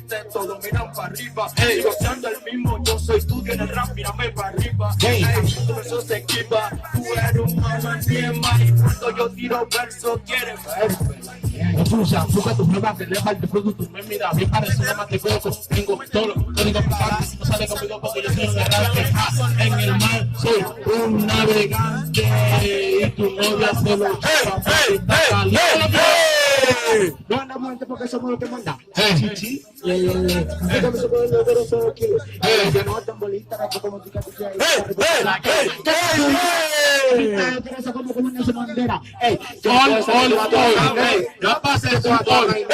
viste, todos miran para arriba. Sigo siendo el mismo, yo soy estudio en el rap, mírame para arriba. Todo eso se equipa, tú eres un mamá bien más. Y cuando yo tiro verso, quieres ver. Escucha, busca tu prueba, que le falta producto. Me mira, bien parece una más que poco. Tengo todo lo código para no sale conmigo porque yo soy un errante. En el mar soy un navegante y tu novia se lo lleva. No andamos gente porque somos los que mandan. Chichi. Nosotros somos los de los 0 kilos. Ya no andan bolitas, como tica tica. Eso como una bandera. Ya pasé su gol.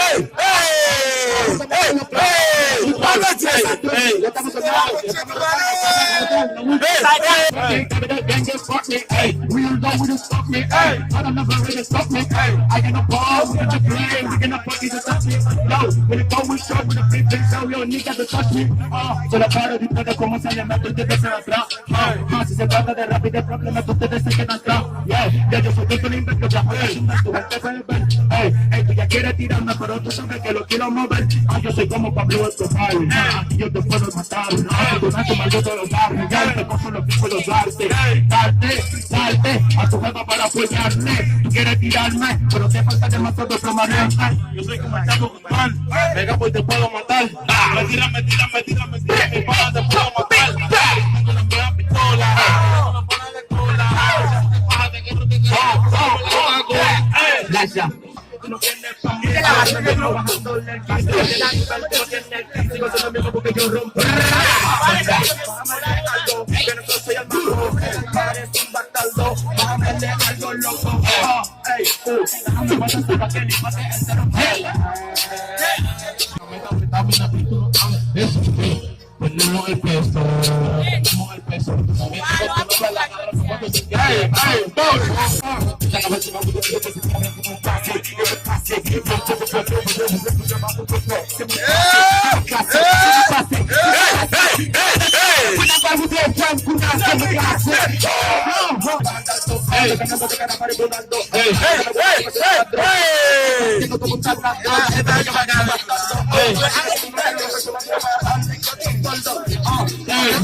Si se trata de rap y de problemas, ustedes se quedan atrás. Ya yo soy el invento, ya fue tu gente fue ver. Tú ya quieres tirarme, pero tú sabes que lo quiero mover. Yo soy como Pablo Escobar, yo te puedo matar. Tú no tomas de los barrios, ya te cojo lo que puedo darte. Darte a tu jefa para apoyarme. Tú quieres tirarme, pero te falta demasiado para marearte. Yo soy como el Chapo Guzmán, venga pues te puedo matar. Mentira, para te puedo matar. Tengo la mía pistola, una bola de cola. Bájate que no te Gracias. No tienes pa' mí, no bajando el nivel, no tienes el sigo siendo mismo porque yo rompo. Que no soy el mago, eres un bastardo, bájame algo loco. Déjame pasar para que ni mate el cero. Ponemos el peso, ponemos el peso.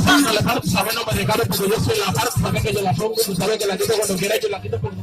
No le paro, tú sabes, no me regalos porque yo soy la parte, sabes que yo la pongo, tú sabes que la quito cuando quiera, yo la quito por